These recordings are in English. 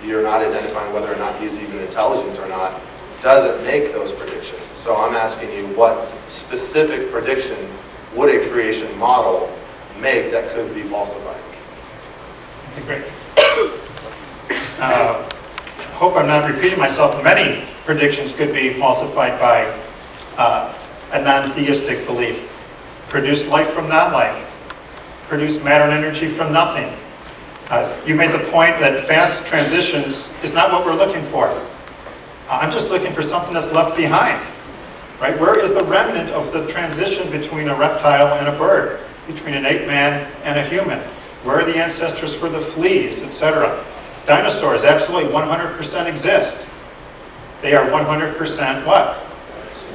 you're not identifying whether or not he's even intelligent or not, doesn't make those predictions. So I'm asking you, what specific prediction would a creation model make that could be falsified? Okay, great. Hope I'm not repeating myself. Many predictions could be falsified by a non-theistic belief. Produce life from non-life. Produce matter and energy from nothing. You made the point that fast transitions is not what we're looking for. I'm just looking for something that's left behind. Right? Where is the remnant of the transition between a reptile and a bird? Between an ape man and a human? Where are the ancestors for the fleas, etc.? Dinosaurs absolutely 100% exist. They are 100% what?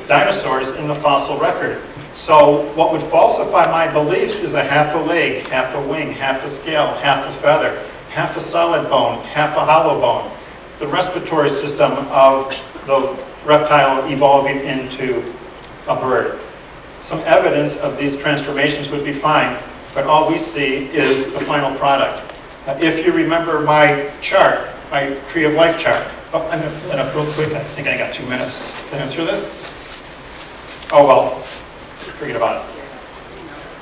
Dinosaurs in the fossil record. So what would falsify my beliefs is a half a leg, half a wing, half a scale, half a feather, half a solid bone, half a hollow bone. The respiratory system of the reptile evolving into a bird. Some evidence of these transformations would be fine, but all we see is the final product. If you remember my chart, my tree of life chart. Oh, I'm going to real quick. I think I got 2 minutes to answer this. Oh, well, forget about it.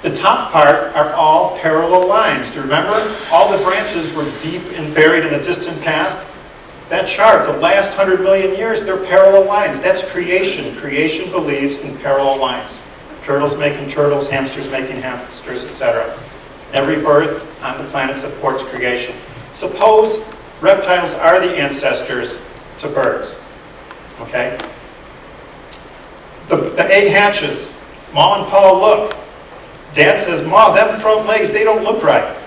The top part are all parallel lines. Do you remember? All the branches were deep and buried in the distant past. That chart, the last 100 million years, they're parallel lines. That's creation. Creation believes in parallel lines. Turtles making turtles, hamsters making hamsters, etc. Every birth on the planet supports creation. Suppose reptiles are the ancestors to birds. Okay? The egg hatches. Ma and Pa look. Dad says, Ma, them front legs, they don't look right.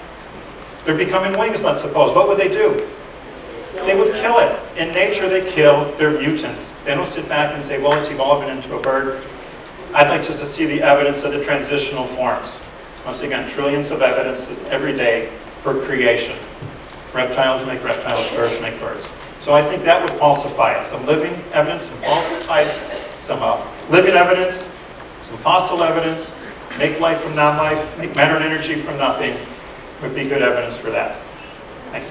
They're becoming wings, let's suppose. What would they do? They would kill it. In nature, they kill their mutants. They don't sit back and say, well, it's evolving into a bird. I'd like just to see the evidence of the transitional forms. Once again, trillions of evidences every day for creation. Reptiles make reptiles, birds make birds. So I think that would falsify it. Some living evidence, some falsified, some living evidence, some fossil evidence, make life from non-life, make matter and energy from nothing, would be good evidence for that. Thank you.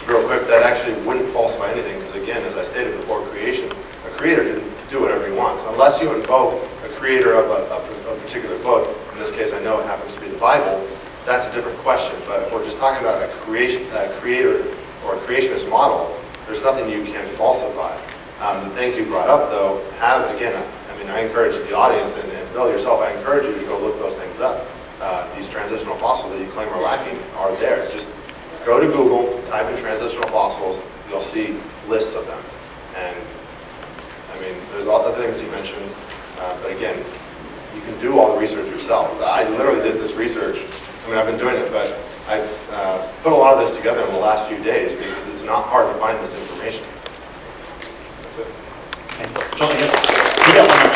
Real quick, that actually wouldn't falsify anything, because again, as I stated before, creation, a creator can do whatever he wants. Unless you invoke a creator of a particular book, in this case I know it happens to be the Bible, that's a different question. But if we're just talking about a creator or a creationist model, there's nothing you can falsify. The things you brought up, though, have, again, I mean, I encourage the audience, and Bill yourself, I encourage you to go look those things up. These transitional fossils that you claim are lacking are there. Just go to Google, type in transitional fossils, you'll see lists of them. And, I mean, there's all the things you mentioned, but again, you can do all the research yourself. I literally did this research. I mean, I've been doing it, but I put a lot of this together in the last few days because it's not hard to find this information. That's it. John, you got one.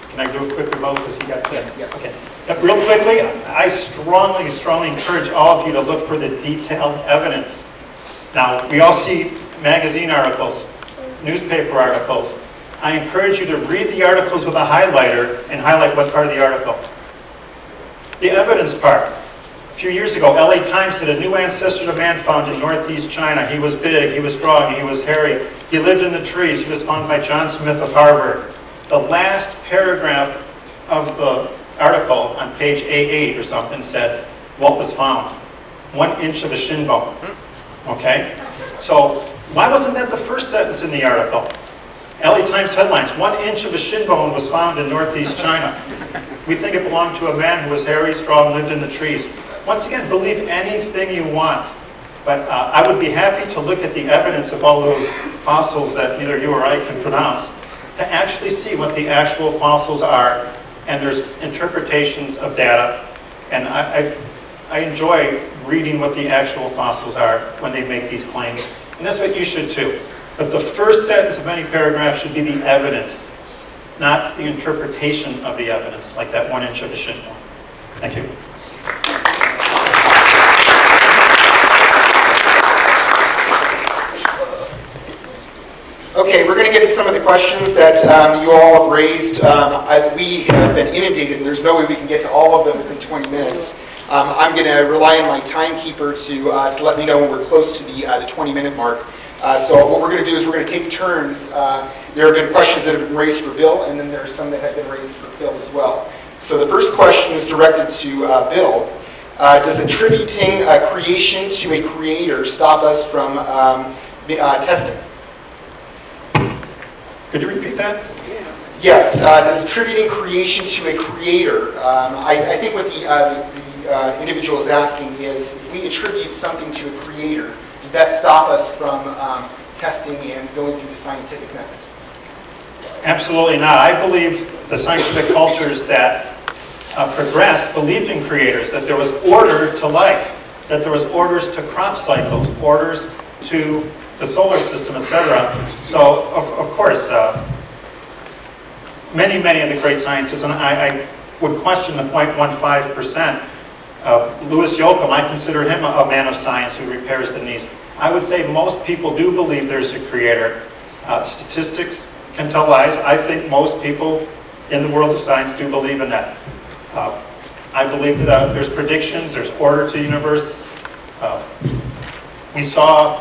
Can I do a quick vote because he got this? Yes. Okay. Real quickly, I strongly encourage all of you to look for the detailed evidence. Now, we all see magazine articles, newspaper articles. I encourage you to read the articles with a highlighter and highlight what part of the article. The evidence part. A few years ago, LA Times said a new ancestor to man found in northeast China. He was big, he was strong, he was hairy. He lived in the trees. He was found by John Smith of Harvard. The last paragraph of the article on page A8 or something said what was found. 1 inch of a shin bone. Okay? So why wasn't that the first sentence in the article? LA Times headlines, 1 inch of a shin bone was found in northeast China. We think it belonged to a man who was hairy, strong, lived in the trees. Once again, believe anything you want. But I would be happy to look at the evidence of all those fossils that neither you or I can pronounce to actually see what the actual fossils are. And there's interpretations of data. And I enjoy reading what the actual fossils are when they make these claims. And that's what you should too. But the first sentence of any paragraph should be the evidence, not the interpretation of the evidence, like that 1 inch of a shin bone. Thank you. Okay, we're going to get to some of the questions that you all have raised. We have been inundated, and there's no way we can get to all of them within 20 minutes. I'm going to rely on my timekeeper to let me know when we're close to the 20-minute mark. So what we're going to do is we're going to take turns. There have been questions that have been raised for Bill, and then there are some that have been raised for Phil as well. So the first question is directed to Bill. Does attributing creation to a creator stop us from testing? Could you repeat that? Yes. Does attributing creation to a creator, I think what the individual is asking is, if we attribute something to a creator, does that stop us from testing and going through the scientific method? Absolutely not. I believe the scientific cultures that progressed believed in creators, that there was order to life, that there was orders to crop cycles, orders to the solar system, etc. So, of course, many of the great scientists, and I would question the 0.15%. Louis Yoakum, I consider him a man of science who repairs the knees. I would say most people do believe there's a creator. Statistics can tell lies. I think most people in the world of science do believe in that. I believe that there's predictions, there's order to the universe. We saw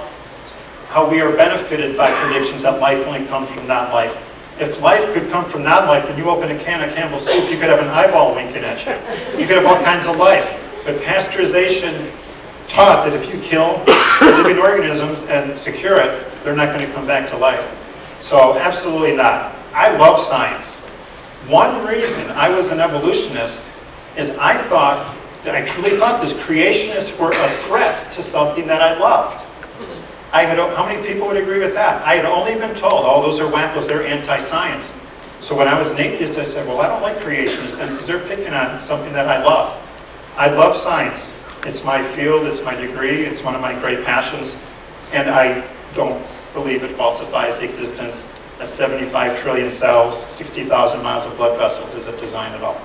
how we are benefited by predictions that life only comes from non-life. If life could come from non-life and you open a can of Campbell's soup, you could have an eyeball winking at you. You could have all kinds of life. But pasteurization taught that if you kill living organisms and secure it, they're not going to come back to life. So absolutely not. I love science. One reason I was an evolutionist is I truly thought this creationists were a threat to something that I loved. How many people would agree with that? I had only been told, oh, those are wackos, they're anti-science. So when I was an atheist, I said, well, I don't like creationists then because they're picking on something that I love. I love science. It's my field, it's my degree, it's one of my great passions, and I don't believe it falsifies the existence of 75 trillion cells, 60,000 miles of blood vessels is a design at all.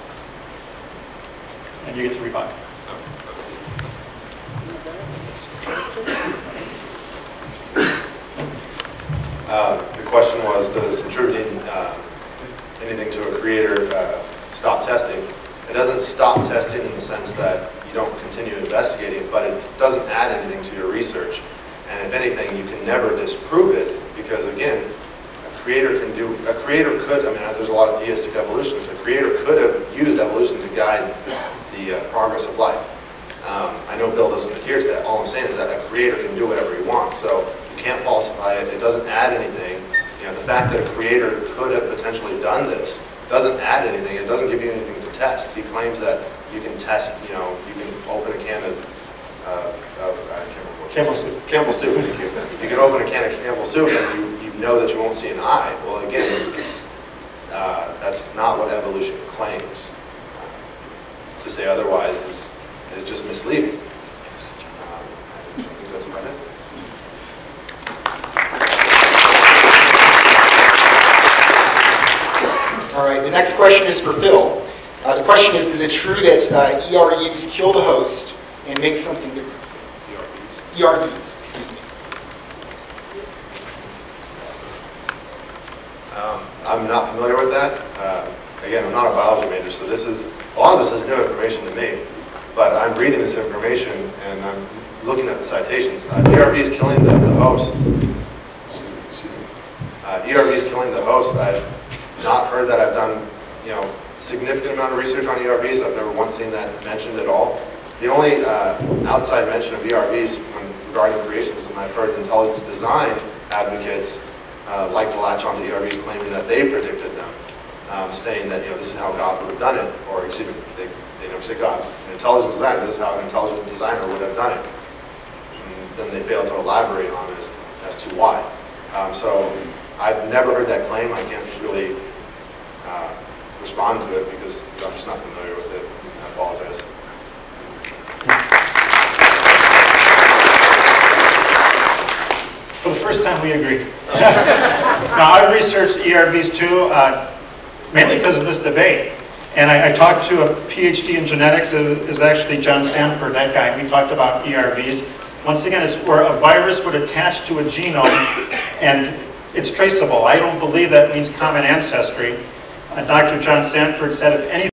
And you get to rebut. The question was, does attributing anything to a creator stop testing? It doesn't stop testing in the sense that you don't continue investigating, but it doesn't add anything to your research. And if anything, you can never disprove it because, again, a creator could, I mean, there's a lot of theistic evolutionists, a creator could have used evolution to guide the progress of life. I know Bill doesn't adhere to that. All I'm saying is that a creator can do whatever he wants, so you can't falsify it. It doesn't add anything. You know, the fact that a creator could have potentially done this doesn't add anything. It doesn't give you anything to test. He claims that you can test, you know, you can open a can of Campbell's soup. Campbell's soup, thank you. You can open a can of Campbell's soup and you know that you won't see an eye. Well, again, that's not what evolution claims. To say otherwise is just misleading. I think that's about it. All right, the next question is for Phil. The question is it true that ERUs kill the host and make something different? ERVs, excuse me. I'm not familiar with that. Again, I'm not a biology major, so a lot of this is new information to me. But I'm reading this information and I'm looking at the citations. ERVs killing the host. ERVs killing the host. I've not heard that. I've done, you know, significant amount of research on ERVs. I've never once seen that mentioned at all. The only outside mention of ERVs regarding creationism, I've heard intelligent design advocates like to latch onto ERVs claiming that they predicted them, saying that, you know, this is how God would have done it, or excuse me, they never say God. An intelligent designer, this is how an intelligent designer would have done it. And then they fail to elaborate on it as to why. So I've never heard that claim. I can't really respond to it because I'm just not familiar with it. I apologize. For the first time, we agree. Now, I've researched ERVs too, mainly because of this debate. And I talked to a PhD in genetics, it is actually John Sanford, that guy. We talked about ERVs. Once again, it's where a virus would attach to a genome and it's traceable. I don't believe that means common ancestry. Dr. John Sanford said if anything,